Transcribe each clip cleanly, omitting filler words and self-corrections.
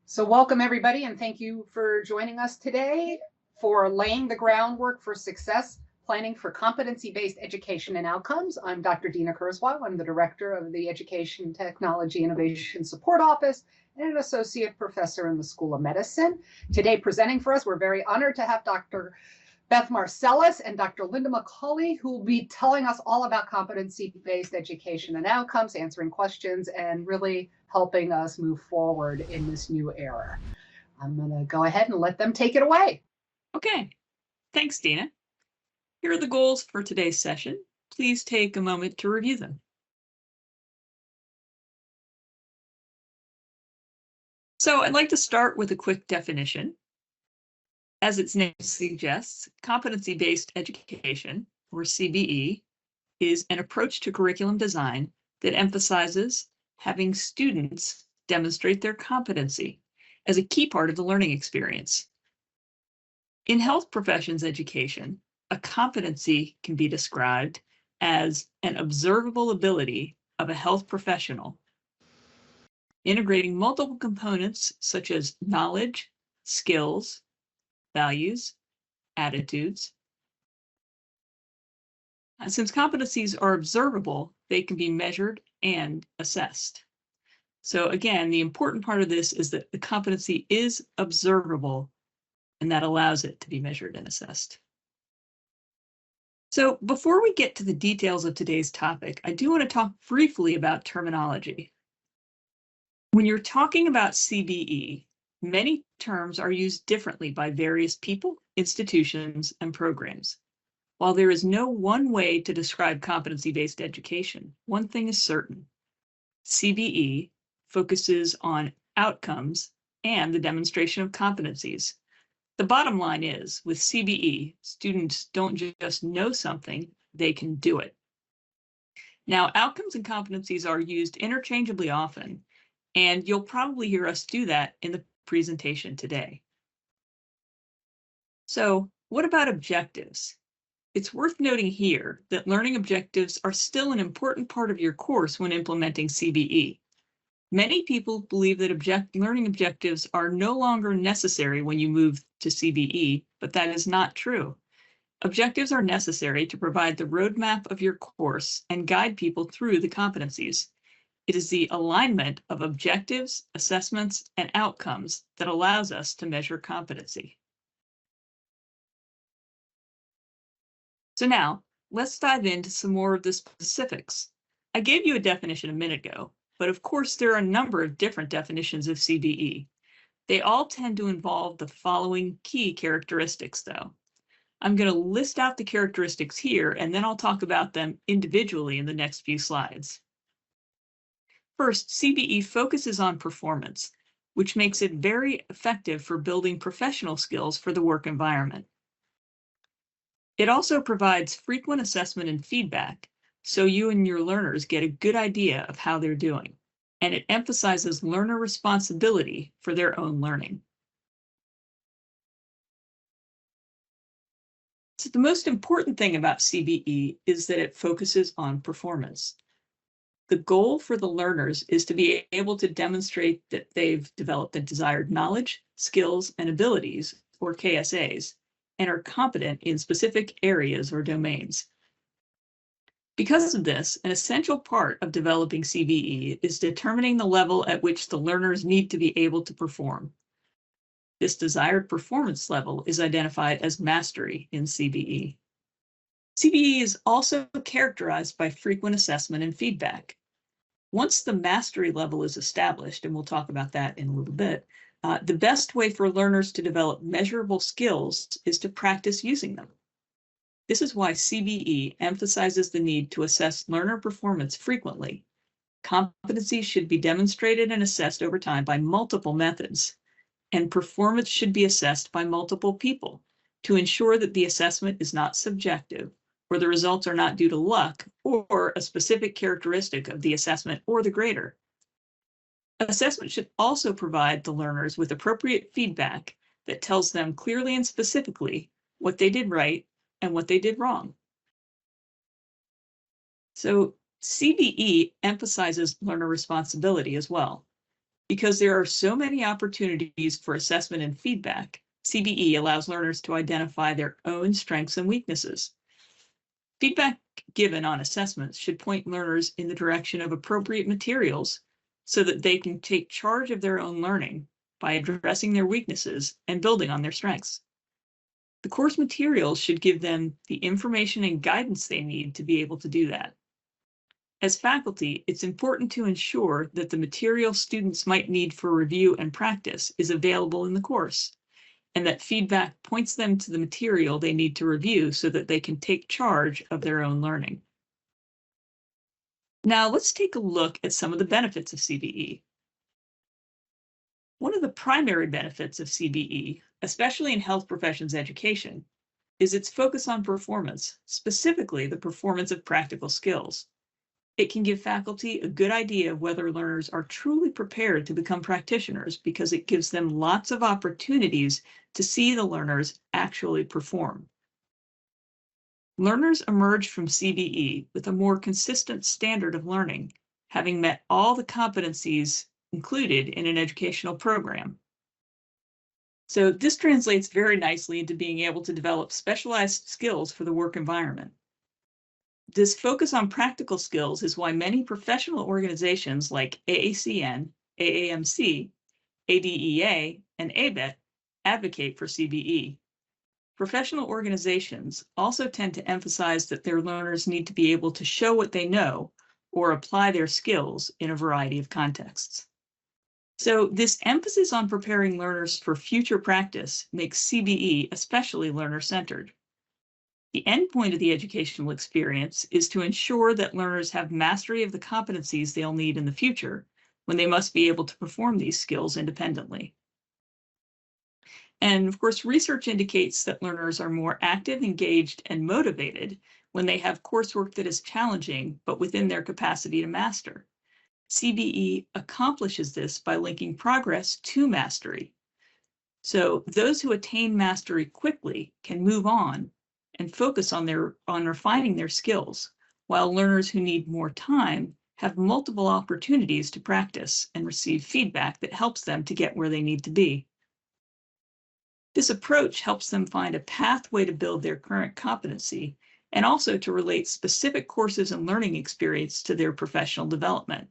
So welcome everybody, and thank you for joining us today for laying the groundwork for success, planning for competency-based education and outcomes. I'm Dr. Dina Kurzweil. I'm the director of the Education Technology Innovation Support Office and an associate professor in the School of Medicine. Today presenting for us, we're very honored to have Dr. Beth Marcellus and Dr. Linda McCauley, who will be telling us all about competency-based education and outcomes, answering questions, and really helping us move forward in this new era. I'm going to go ahead and let them take it away. Okay, thanks, Dina. Here are the goals for today's session. Please take a moment to review them. So I'd like to start with a quick definition. As its name suggests, competency-based education, or CBE, is an approach to curriculum design that emphasizes having students demonstrate their competency as a key part of the learning experience. In health professions education, a competency can be described as an observable ability of a health professional, integrating multiple components such as knowledge, skills, values, attitudes. Since competencies are observable, they can be measured and assessed. So again, the important part of this is that the competency is observable, and that allows it to be measured and assessed. So before we get to the details of today's topic, I do want to talk briefly about terminology. When you're talking about CBE, many terms are used differently by various people, institutions, and programs. While there is no one way to describe competency-based education, one thing is certain. CBE focuses on outcomes and the demonstration of competencies. The bottom line is, with CBE, students don't just know something, they can do it. Now, outcomes and competencies are used interchangeably often, and you'll probably hear us do that in the presentation today. So, what about objectives? It's worth noting here that learning objectives are still an important part of your course when implementing CBE. Many people believe that learning objectives are no longer necessary when you move to CBE, but that is not true. Objectives are necessary to provide the roadmap of your course and guide people through the competencies. It is the alignment of objectives, assessments, and outcomes that allows us to measure competency. So now, let's dive into some more of the specifics. I gave you a definition a minute ago, but of course there are a number of different definitions of CBE. They all tend to involve the following key characteristics, though. I'm going to list out the characteristics here, and then I'll talk about them individually in the next few slides. First, CBE focuses on performance, which makes it very effective for building professional skills for the work environment. It also provides frequent assessment and feedback, so you and your learners get a good idea of how they're doing, and it emphasizes learner responsibility for their own learning. So the most important thing about CBE is that it focuses on performance. The goal for the learners is to be able to demonstrate that they've developed the desired knowledge, skills, and abilities, or KSAs, and are competent in specific areas or domains. Because of this, an essential part of developing CBE is determining the level at which the learners need to be able to perform. This desired performance level is identified as mastery in CBE. CBE is also characterized by frequent assessment and feedback. Once the mastery level is established, and we'll talk about that in a little bit, the best way for learners to develop measurable skills is to practice using them. This is why CBE emphasizes the need to assess learner performance frequently. Competencies should be demonstrated and assessed over time by multiple methods, and performance should be assessed by multiple people to ensure that the assessment is not subjective, or the results are not due to luck or a specific characteristic of the assessment or the grader. Assessment should also provide the learners with appropriate feedback that tells them clearly and specifically what they did right and what they did wrong. So CBE emphasizes learner responsibility as well. Because there are so many opportunities for assessment and feedback, CBE allows learners to identify their own strengths and weaknesses. Feedback given on assessments should point learners in the direction of appropriate materials so that they can take charge of their own learning by addressing their weaknesses and building on their strengths. The course materials should give them the information and guidance they need to be able to do that. As faculty, it's important to ensure that the material students might need for review and practice is available in the course, and that feedback points them to the material they need to review so that they can take charge of their own learning. Now, let's take a look at some of the benefits of CBE. One of the primary benefits of CBE, especially in health professions education, is its focus on performance, specifically the performance of practical skills. It can give faculty a good idea of whether learners are truly prepared to become practitioners because it gives them lots of opportunities to see the learners actually perform. Learners emerge from CBE with a more consistent standard of learning, having met all the competencies included in an educational program. So this translates very nicely into being able to develop specialized skills for the work environment. This focus on practical skills is why many professional organizations like AACN, AAMC, ADEA, and ABET advocate for CBE. Professional organizations also tend to emphasize that their learners need to be able to show what they know or apply their skills in a variety of contexts. So this emphasis on preparing learners for future practice makes CBE especially learner-centered. The endpoint of the educational experience is to ensure that learners have mastery of the competencies they'll need in the future when they must be able to perform these skills independently. And of course, research indicates that learners are more active, engaged, and motivated when they have coursework that is challenging, but within their capacity to master. CBE accomplishes this by linking progress to mastery. So those who attain mastery quickly can move on and focus on refining their skills, while learners who need more time have multiple opportunities to practice and receive feedback that helps them to get where they need to be. This approach helps them find a pathway to build their current competency and also to relate specific courses and learning experience to their professional development.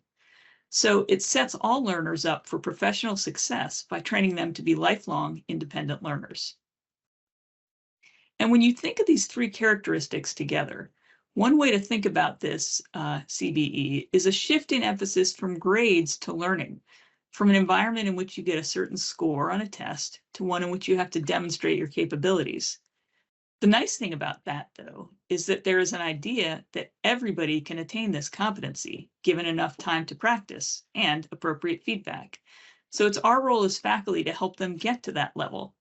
So it sets all learners up for professional success by training them to be lifelong independent learners. And when you think of these three characteristics together, one way to think about this CBE is a shift in emphasis from grades to learning, from an environment in which you get a certain score on a test to one in which you have to demonstrate your capabilities. The nice thing about that, though, is that there is an idea that everybody can attain this competency given enough time to practice and appropriate feedback. So it's our role as faculty to help them get to that level,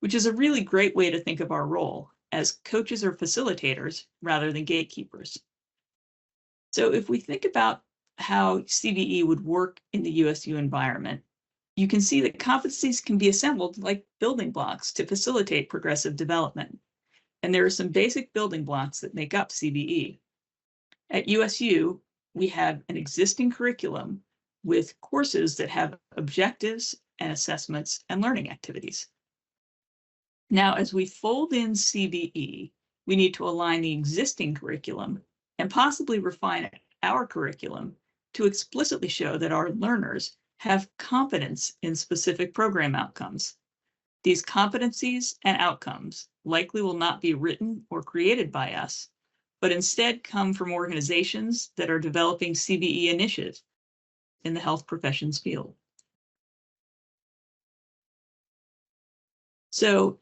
which is a really great way to think of our role as coaches or facilitators rather than gatekeepers. So if we think about how CBE would work in the USU environment, you can see that competencies can be assembled like building blocks to facilitate progressive development. And there are some basic building blocks that make up CBE. At USU, we have an existing curriculum with courses that have objectives and assessments and learning activities. Now, as we fold in CBE, we need to align the existing curriculum and possibly refine our curriculum to explicitly show that our learners have competence in specific program outcomes. These competencies and outcomes likely will not be written or created by us, but instead come from organizations that are developing CBE initiatives in the health professions field. So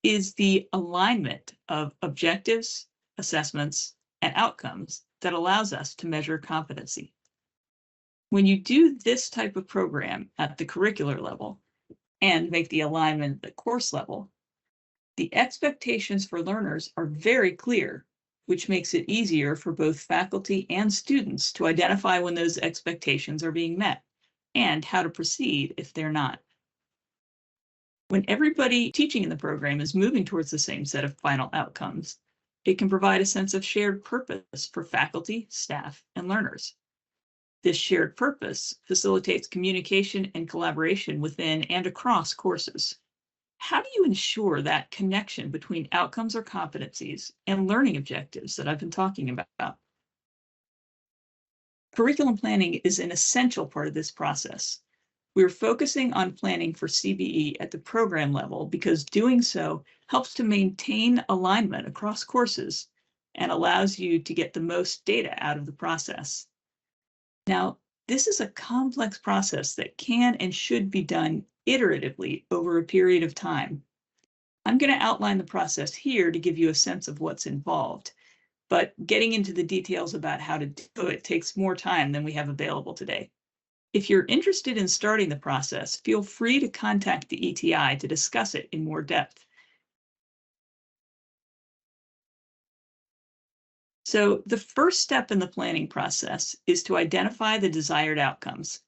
is the alignment of objectives, assessments, and outcomes that allows us to measure competency. When you do this type of program at the curricular level and make the alignment at the course level, the expectations for learners are very clear, which makes it easier for both faculty and students to identify when those expectations are being met and how to proceed if they're not. When everybody teaching in the program is moving towards the same set of final outcomes, it can provide a sense of shared purpose for faculty, staff, and learners. This shared purpose facilitates communication and collaboration within and across courses. How do you ensure that connection between outcomes or competencies and learning objectives that I've been talking about? Curriculum planning is an essential part of this process. We're focusing on planning for CBE at the program level because doing so helps to maintain alignment across courses and allows you to get the most data out of the process. Now, this is a complex process that can and should be done iteratively over a period of time. I'm going to outline the process here to give you a sense of what's involved, but getting into the details about how to do it takes more time than we have available today. If you're interested in starting the process, feel free to contact the ETI to discuss it in more depth. So the first step in the planning process is to identify the desired outcomes.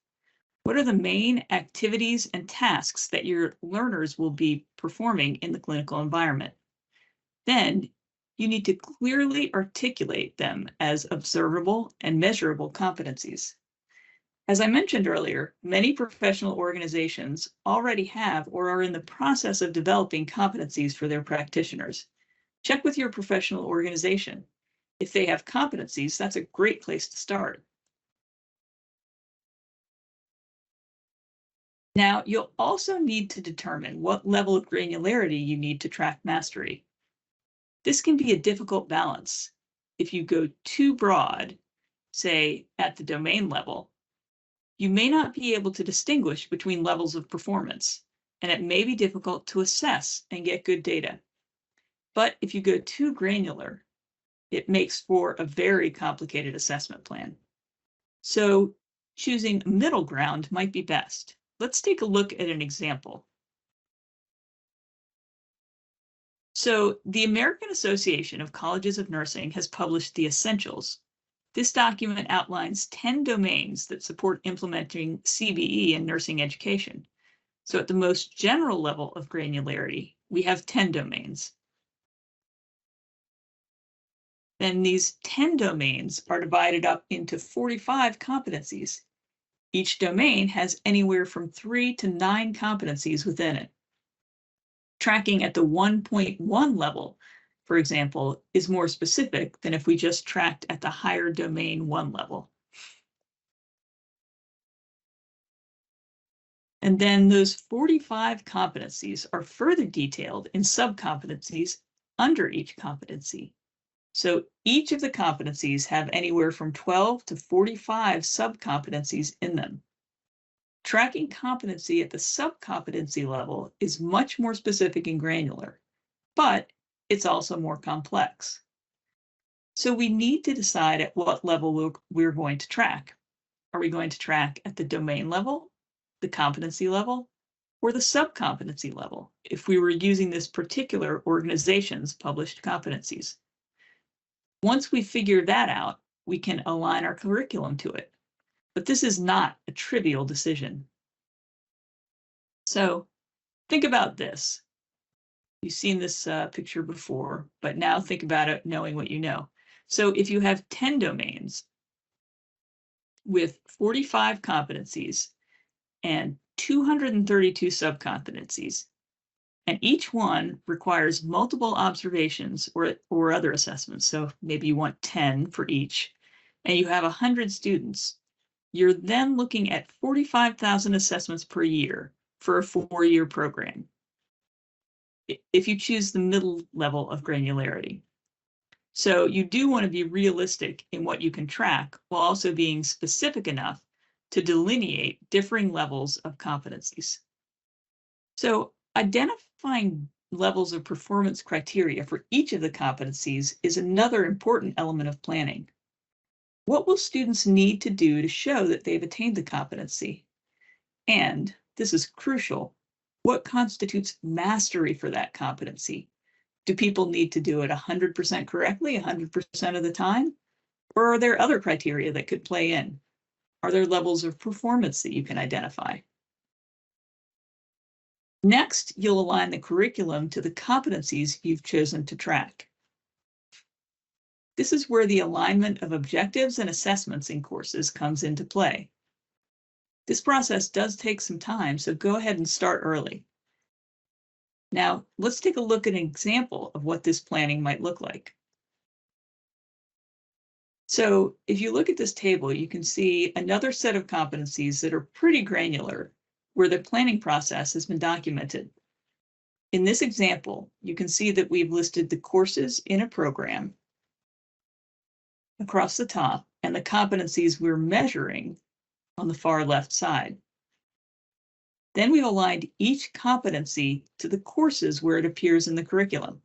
What are the main activities and tasks that your learners will be performing in the clinical environment? Then you need to clearly articulate them as observable and measurable competencies. As I mentioned earlier, many professional organizations already have or are in the process of developing competencies for their practitioners. Check with your professional organization. If they have competencies, that's a great place to start. Now, you'll also need to determine what level of granularity you need to track mastery. This can be a difficult balance. If you go too broad, say at the domain level, you may not be able to distinguish between levels of performance, and it may be difficult to assess and get good data. But if you go too granular, it makes for a very complicated assessment plan. So choosing middle ground might be best. Let's take a look at an example. So the American Association of Colleges of Nursing has published the Essentials. This document outlines 10 domains that support implementing CBE in nursing education. So at the most general level of granularity, we have 10 domains. Then these 10 domains are divided up into 45 competencies. Each domain has anywhere from 3 to 9 competencies within it. Tracking at the 1.1 level, for example, is more specific than if we just tracked at the higher domain 1 level. And then those 45 competencies are further detailed in subcompetencies under each competency. So each of the competencies have anywhere from 12 to 45 subcompetencies in them. Tracking competency at the subcompetency level is much more specific and granular, but it's also more complex. So we need to decide at what level we're going to track. Are we going to track at the domain level, the competency level, or the subcompetency level if we were using this particular organization's published competencies? Once we figure that out, we can align our curriculum to it. But this is not a trivial decision. So think about this. You've seen this picture before, but now think about it knowing what you know. So if you have 10 domains with 45 competencies and 232 subcompetencies, and each one requires multiple observations or other assessments, so maybe you want 10 for each, and you have 100 students, you're then looking at 45,000 assessments per year for a 4-year program, if you choose the middle level of granularity. So you do want to be realistic in what you can track while also being specific enough to delineate differing levels of competencies. So identifying levels of performance criteria for each of the competencies is another important element of planning. What will students need to do to show that they've attained the competency? And, this is crucial, what constitutes mastery for that competency? Do people need to do it 100% correctly, 100% of the time? Or are there other criteria that could play in? Are there levels of performance that you can identify? Next, you'll align the curriculum to the competencies you've chosen to track. This is where the alignment of objectives and assessments in courses comes into play. This process does take some time, so go ahead and start early. Now, let's take a look at an example of what this planning might look like. So if you look at this table, you can see another set of competencies that are pretty granular, where the planning process has been documented. In this example, you can see that we've listed the courses in a program across the top and the competencies we're measuring on the far left side. Then we've aligned each competency to the courses where it appears in the curriculum.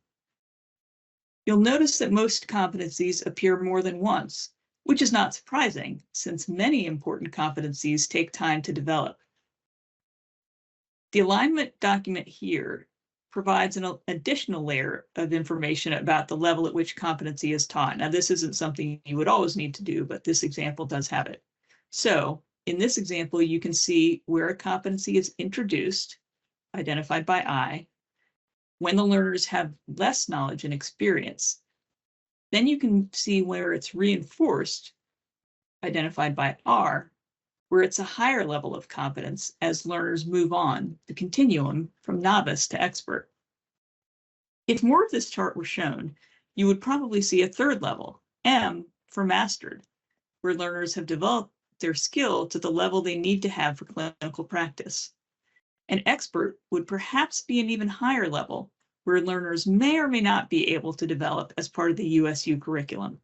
You'll notice that most competencies appear more than once, which is not surprising since many important competencies take time to develop. The alignment document here provides an additional layer of information about the level at which competency is taught. Now, this isn't something you would always need to do, but this example does have it. So in this example, you can see where a competency is introduced, identified by I, when the learners have less knowledge and experience. Then you can see where it's reinforced, identified by R, where it's a higher level of competence as learners move on the continuum from novice to expert. If more of this chart were shown, you would probably see a third level, M, for mastered, where learners have developed their skill to the level they need to have for clinical practice. An expert would perhaps be an even higher level, where learners may or may not be able to develop as part of the USU curriculum.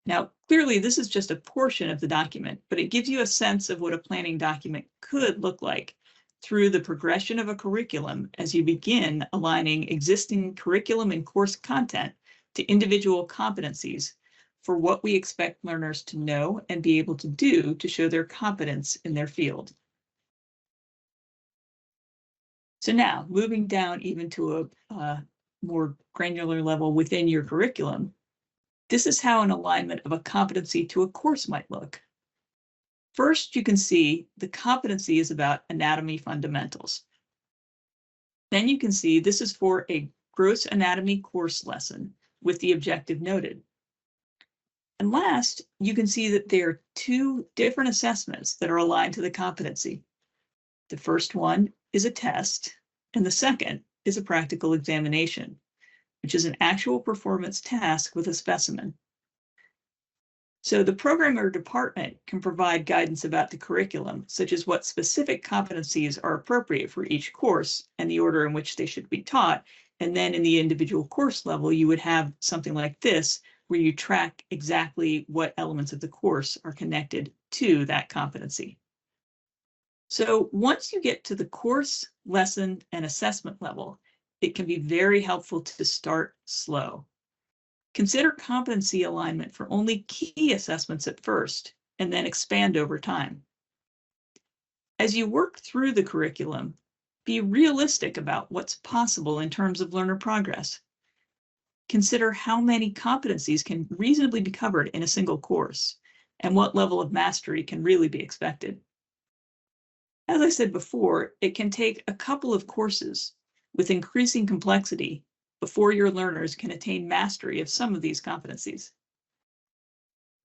Now, clearly, this is just a portion of the document, but it gives you a sense of what a planning document could look like through the progression of a curriculum as you begin aligning existing curriculum and course content to individual competencies for what we expect learners to know and be able to do to show their competence in their field. So now, moving down even to a more granular level within your curriculum, this is how an alignment of a competency to a course might look. First, you can see the competency is about anatomy fundamentals. Then you can see this is for a gross anatomy course lesson with the objective noted. And last, you can see that there are two different assessments that are aligned to the competency. The first one is a test, and the second is a practical examination, which is an actual performance task with a specimen. So the program or department can provide guidance about the curriculum, such as what specific competencies are appropriate for each course and the order in which they should be taught. And then in the individual course level, you would have something like this, where you track exactly what elements of the course are connected to that competency. So once you get to the course, lesson, and assessment level, it can be very helpful to start slow. Consider competency alignment for only key assessments at first, and then expand over time. As you work through the curriculum, be realistic about what's possible in terms of learner progress. Consider how many competencies can reasonably be covered in a single course, and what level of mastery can really be expected. As I said before, it can take a couple of courses with increasing complexity before your learners can attain mastery of some of these competencies.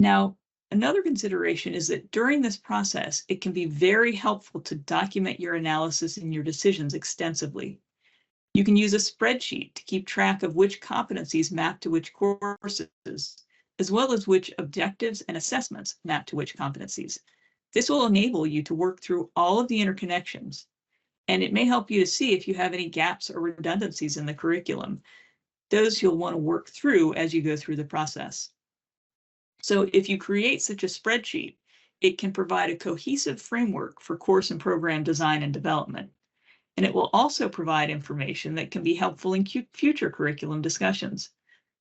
Now, another consideration is that during this process, it can be very helpful to document your analysis and your decisions extensively. You can use a spreadsheet to keep track of which competencies map to which courses, as well as which objectives and assessments map to which competencies. This will enable you to work through all of the interconnections, and it may help you to see if you have any gaps or redundancies in the curriculum. Those you'll want to work through as you go through the process. So if you create such a spreadsheet, it can provide a cohesive framework for course and program design and development. And it will also provide information that can be helpful in future curriculum discussions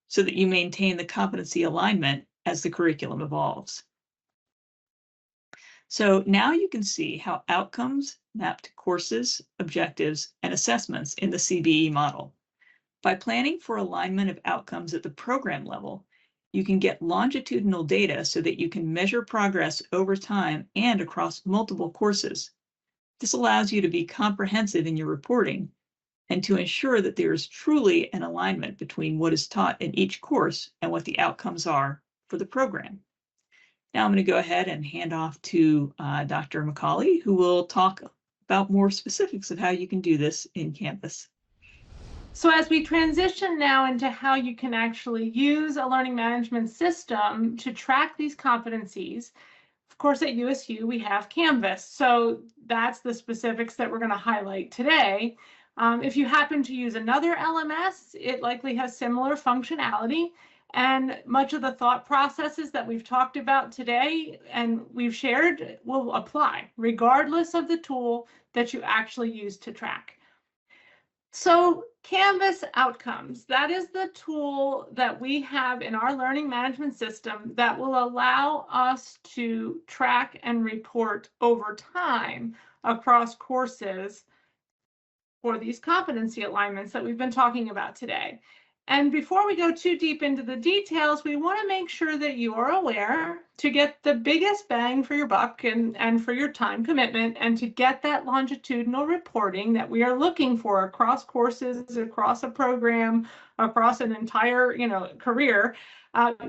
so that you maintain the competency alignment as the curriculum evolves. So now you can see how outcomes map to courses, objectives, and assessments in the CBE model. By planning for alignment of outcomes at the program level, you can get longitudinal data so that you can measure progress over time and across multiple courses. This allows you to be comprehensive in your reporting and to ensure that there is truly an alignment between what is taught in each course and what the outcomes are for the program. Now I'm going to go ahead and hand off to Dr. McCauley, who will talk about more specifics of how you can do this in Canvas. So as we transition now into how you can actually use a learning management system to track these competencies, of course, at USU, we have Canvas. So that's the specifics that we're going to highlight today. If you happen to use another LMS, it likely has similar functionality. And much of the thought processes that we've talked about today and we've shared will apply regardless of the tool that you actually use to track. So Canvas Outcomes, that is the tool that we have in our learning management system that will allow us to track and report over time across courses for these competency alignments that we've been talking about today. And before we go too deep into the details, we want to make sure that you are aware to get the biggest bang for your buck and for your time commitment, and to get that longitudinal reporting that we are looking for across courses, across a program, across an entire career.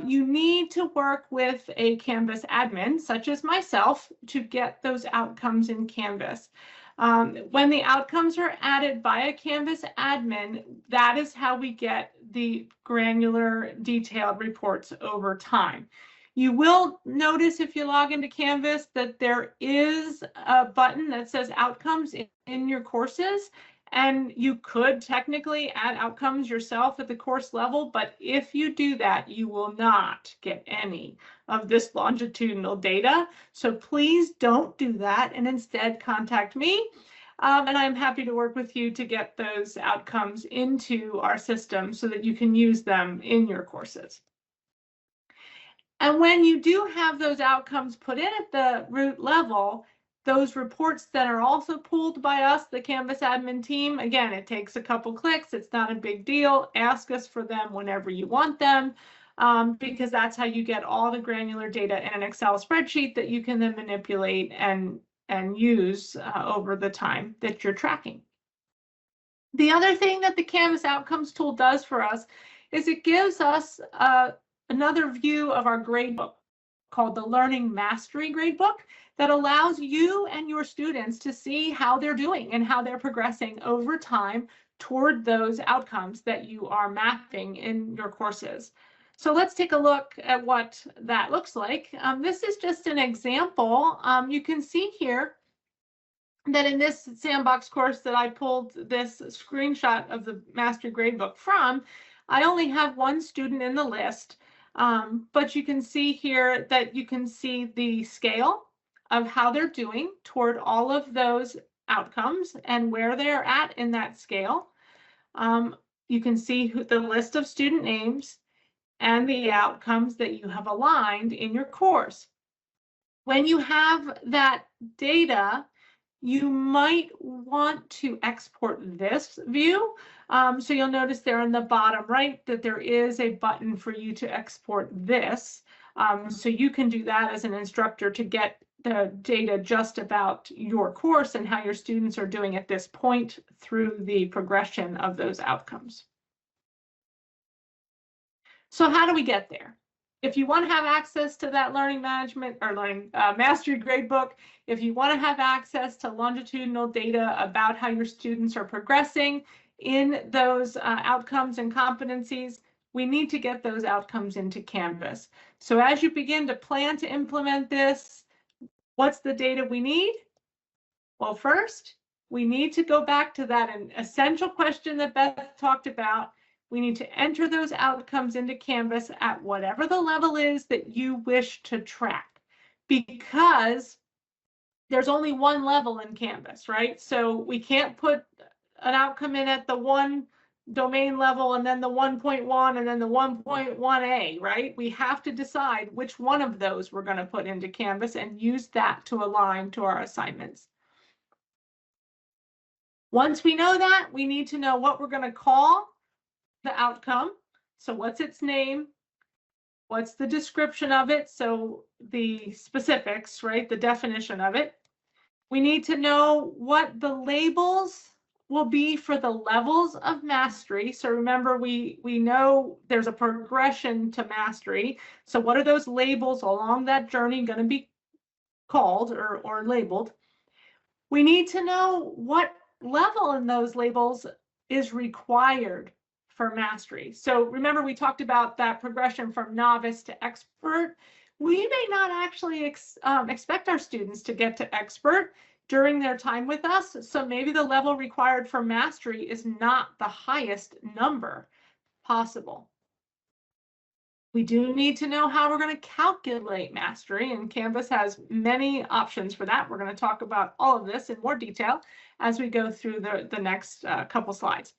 You need to work with a Canvas admin, such as myself, to get those outcomes in Canvas. When the outcomes are added by a Canvas admin, that is how we get the granular, detailed reports over time. You will notice if you log into Canvas that there is a button that says outcomes in your courses, and you could technically add outcomes yourself at the course level, but if you do that, you will not get any of this longitudinal data. So please don't do that, and instead contact me. And I'm happy to work with you to get those outcomes into our system so that you can use them in your courses. And when you do have those outcomes put in at the root level, those reports that are also pulled by us, the Canvas admin team, again, it takes a couple clicks. It's not a big deal. Ask us for them whenever you want them, because that's how you get all the granular data in an Excel spreadsheet that you can then manipulate and use over the time that you're tracking. The other thing that the Canvas Outcomes tool does for us is it gives us another view of our gradebook called the Learning Mastery Gradebook that allows you and your students to see how they're doing and how they're progressing over time toward those outcomes that you are mapping in your courses. So let's take a look at what that looks like. This is just an example. You can see here that in this sandbox course that I pulled this screenshot of the Mastery Gradebook from, I only have one student in the list, but you can see here that you can see the scale of how they're doing toward all of those outcomes and where they're at in that scale. You can see the list of student names and the outcomes that you have aligned in your course. When you have that data, you might want to export this view. So you'll notice there in the bottom right that there is a button for you to export this. So you can do that as an instructor to get the data just about your course and how your students are doing at this point through the progression of those outcomes. So how do we get there? If you want to have access to that learning management or learning mastery gradebook, if you want to have access to longitudinal data about how your students are progressing in those outcomes and competencies, we need to get those outcomes into Canvas. So as you begin to plan to implement this, what's the data we need? Well, first, we need to go back to that essential question that Beth talked about. We need to enter those outcomes into Canvas at whatever the level is that you wish to track, because there's only one level in Canvas, right? So we can't put an outcome in at the 1 domain level and then the 1.1 and then the 1.1a, right? We have to decide which one of those we're going to put into Canvas and use that to align to our assignments. Once we know that, we need to know what we're going to call the outcome. So what's its name? What's the description of it? So the specifics, right? The definition of it. We need to know what the labels will be for the levels of mastery. So remember, we know there's a progression to mastery. So what are those labels along that journey going to be called or labeled? We need to know what level in those labels is required for mastery. So remember, we talked about that progression from novice to expert. We may not actually expect our students to get to expert during their time with us. So maybe the level required for mastery is not the highest number possible. We do need to know how we're going to calculate mastery, and Canvas has many options for that. We're going to talk about all of this in more detail as we go through the next couple slides.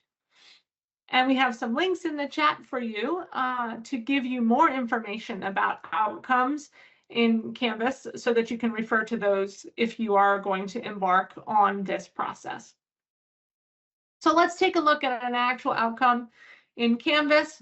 And we have some links in the chat for you to give you more information about outcomes in Canvas so that you can refer to those if you are going to embark on this process. So let's take a look at an actual outcome in Canvas.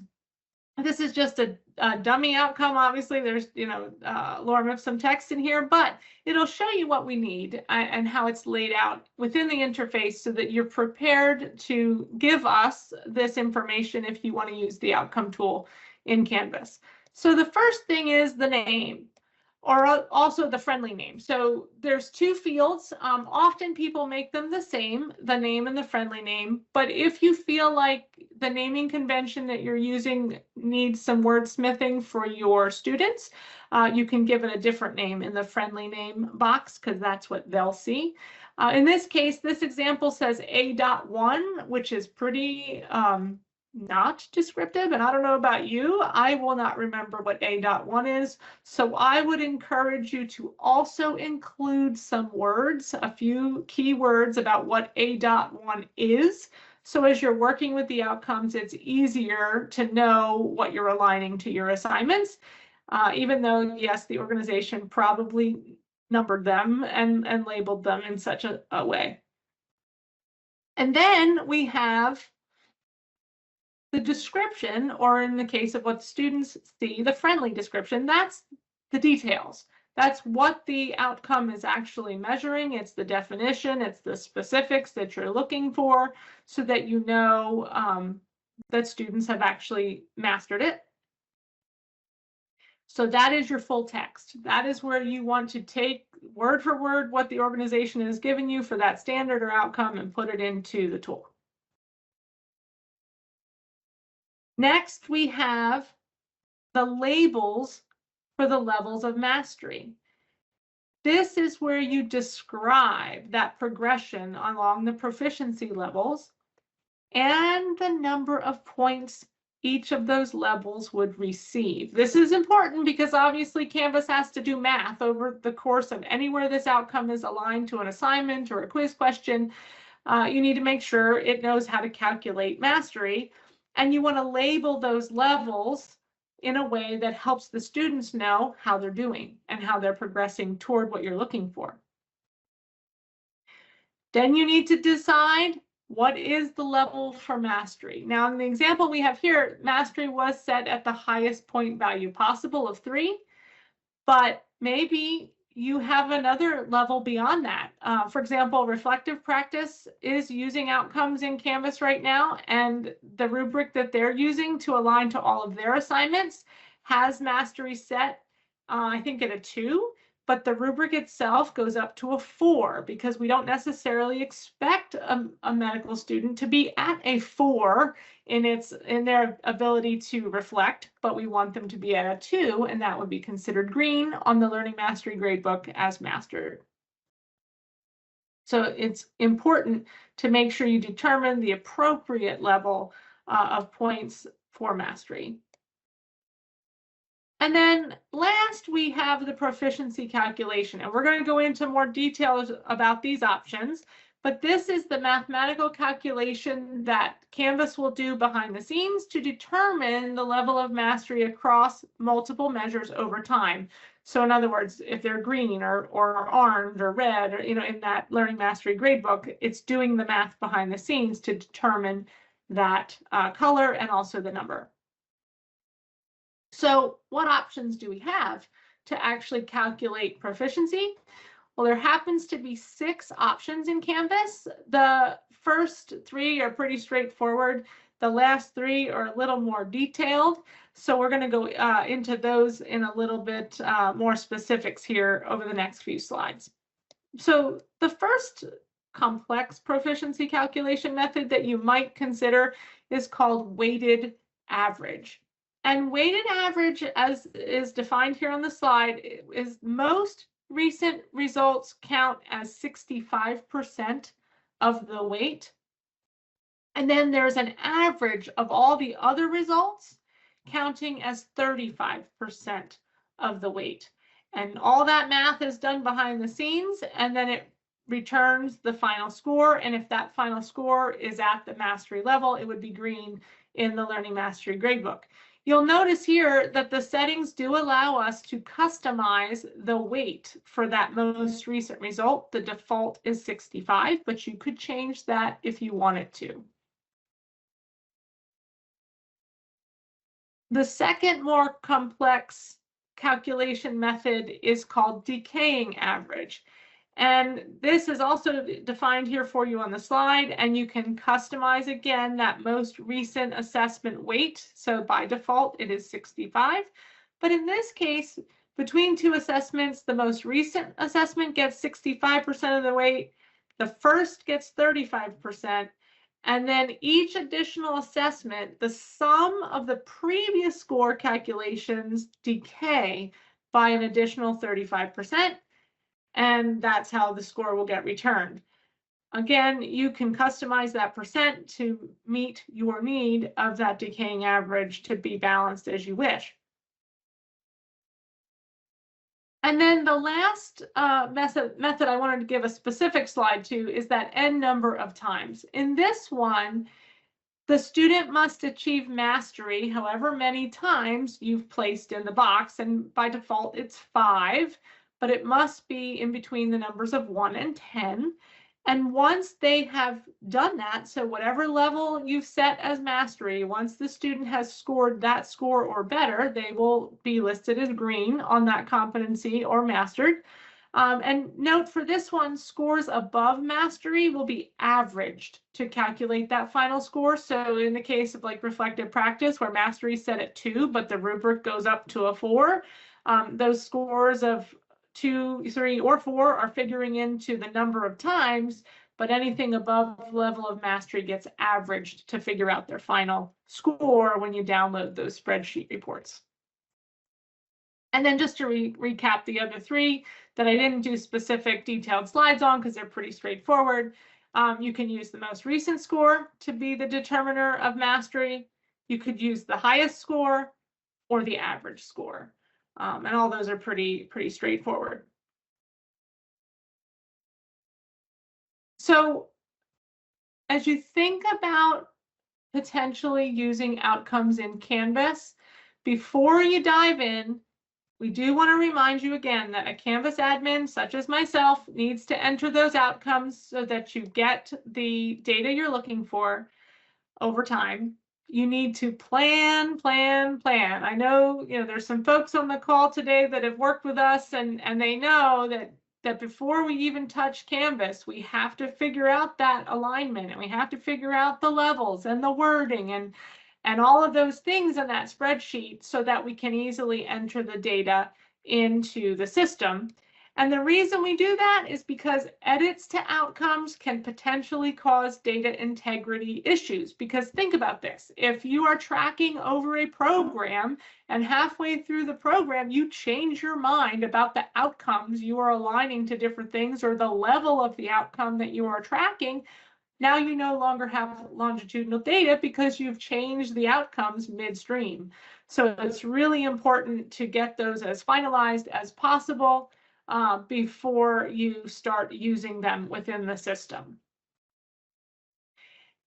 This is just a dummy outcome. Obviously, there's, lorem ipsum text in here, but it'll show you what we need and how it's laid out within the interface so that you're prepared to give us this information if you want to use the outcome tool in Canvas. So the first thing is the name, or also the friendly name. So there's two fields. Often people make them the same, the name and the friendly name. But if you feel like the naming convention that you're using needs some wordsmithing for your students, you can give it a different name in the friendly name box because that's what they'll see. In this case, this example says A.1, which is pretty not descriptive, and I don't know about you, I will not remember what A.1 is, so I would encourage you to also include some words, a few key words about what A.1 is, so as you're working with the outcomes, it's easier to know what you're aligning to your assignments, even though, yes, the organization probably numbered them and labeled them in such a way. And then we have the description, or in the case of what students see, the friendly description. That's the details. That's what the outcome is actually measuring. It's the definition, it's the specifics that you're looking for so that you know that students have actually mastered it. So that is your full text. That is where you want to take word for word what the organization has given you for that standard or outcome and put it into the tool. Next, we have the labels for the levels of mastery. This is where you describe that progression along the proficiency levels and the number of points each of those levels would receive. This is important because obviously Canvas has to do math over the course of anywhere this outcome is aligned to an assignment or a quiz question. You need to make sure it knows how to calculate mastery. And you want to label those levels in a way that helps the students know how they're doing and how they're progressing toward what you're looking for. Then you need to decide what is the level for mastery. Now, in the example we have here, mastery was set at the highest point value possible of 3, but maybe you have another level beyond that. For example, reflective practice is using outcomes in Canvas right now, and the rubric that they're using to align to all of their assignments has mastery set, I think, at a 2, but the rubric itself goes up to a 4 because we don't necessarily expect a medical student to be at a 4 in their ability to reflect, but we want them to be at a 2, and that would be considered green on the Learning Mastery Gradebook as mastered. So it's important to make sure you determine the appropriate level of points for mastery. And then last, we have the proficiency calculation, and we're going to go into more details about these options, but this is the mathematical calculation that Canvas will do behind the scenes to determine the level of mastery across multiple measures over time. So in other words, if they're green or orange or red, or in that Learning Mastery Gradebook, it's doing the math behind the scenes to determine that color and also the number. So what options do we have to actually calculate proficiency? Well, there happens to be 6 options in Canvas. The first three are pretty straightforward. The last three are a little more detailed. So we're going to go into those in a little bit more specifics here over the next few slides. So the first complex proficiency calculation method that you might consider is called weighted average. And weighted average, as is defined here on the slide, is most recent results count as 65% of the weight. And then there's an average of all the other results counting as 35% of the weight. And all that math is done behind the scenes, and then it returns the final score. And if that final score is at the mastery level, it would be green in the Learning Mastery Gradebook. You'll notice here that the settings do allow us to customize the weight for that most recent result. The default is 65, but you could change that if you wanted to. The second more complex calculation method is called decaying average. And this is also defined here for you on the slide, and you can customize again that most recent assessment weight. So by default, it is 65. But in this case, between two assessments, the most recent assessment gets 65% of the weight, the first gets 35%, and then each additional assessment, the sum of the previous score calculations decay by an additional 35%. And that's how the score will get returned. Again, you can customize that percent to meet your need of that decaying average to be balanced as you wish. And then the last method I wanted to give a specific slide to is that n number of times. In this one, the student must achieve mastery however many times you've placed in the box, and by default it's 5. But it must be in between the numbers of 1 and 10. And once they have done that, so whatever level you've set as mastery, once the student has scored that score or better, they will be listed as green on that competency or mastered. And note for this one, scores above mastery will be averaged to calculate that final score. So in the case of like reflective practice, where mastery is set at 2, but the rubric goes up to a 4, those scores of 2, 3, or 4 are figuring into the number of times, but anything above level of mastery gets averaged to figure out their final score when you download those spreadsheet reports. And then just to recap the other three that I didn't do specific detailed slides on because they're pretty straightforward. You can use the most recent score to be the determiner of mastery. You could use the highest score or the average score. And all those are pretty straightforward. So as you think about potentially using outcomes in Canvas, before you dive in, we do want to remind you again that a Canvas admin, such as myself, needs to enter those outcomes so that you get the data you're looking for over time. You need to plan. I know, there's some folks on the call today that have worked with us and they know that before we even touch Canvas, we have to figure out that alignment, and we have to figure out the levels and the wording and all of those things in that spreadsheet so that we can easily enter the data into the system. And the reason we do that is because edits to outcomes can potentially cause data integrity issues. Because think about this, if you are tracking over a program and halfway through the program, you change your mind about the outcomes you are aligning to different things or the level of the outcome that you are tracking, now you no longer have longitudinal data because you've changed the outcomes midstream. So it's really important to get those as finalized as possible before you start using them within the system.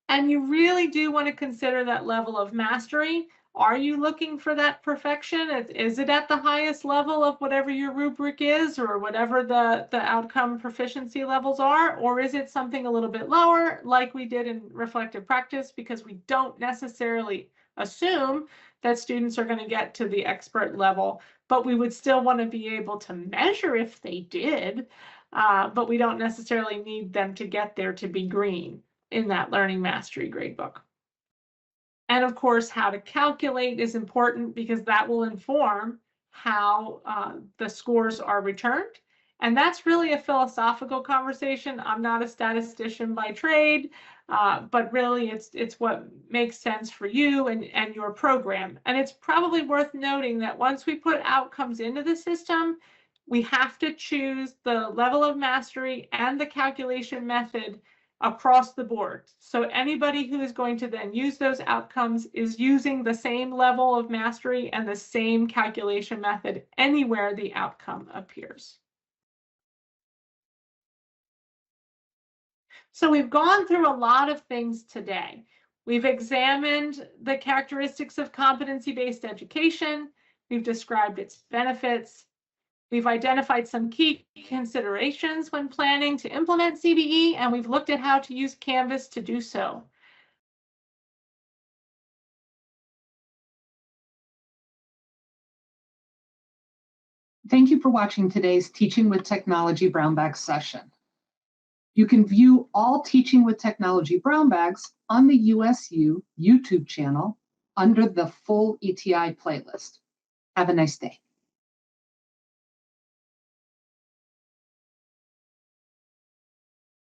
And you really do want to consider that level of mastery. Are you looking for that perfection? Is it at the highest level of whatever your rubric is or whatever the outcome proficiency levels are? Or is it something a little bit lower like we did in reflective practice, because we don't necessarily assume that students are going to get to the expert level, but we would still want to be able to measure if they did, but we don't necessarily need them to get there to be green. in that Learning Mastery Gradebook. And of course, how to calculate is important because that will inform how the scores are returned. And that's really a philosophical conversation. I'm not a statistician by trade, but really it's what makes sense for you and your program. And it's probably worth noting that once we put outcomes into the system, we have to choose the level of mastery and the calculation method across the board. So anybody who is going to then use those outcomes is using the same level of mastery and the same calculation method anywhere the outcome appears. So we've gone through a lot of things today. We've examined the characteristics of competency-based education. We've described its benefits. We've identified some key considerations when planning to implement CBE, and we've looked at how to use Canvas to do so. Thank you for watching today's Teaching with Technology Brown Bag session. You can view all Teaching with Technology Brown Bags on the USU YouTube channel under the full ETI playlist. Have a nice day.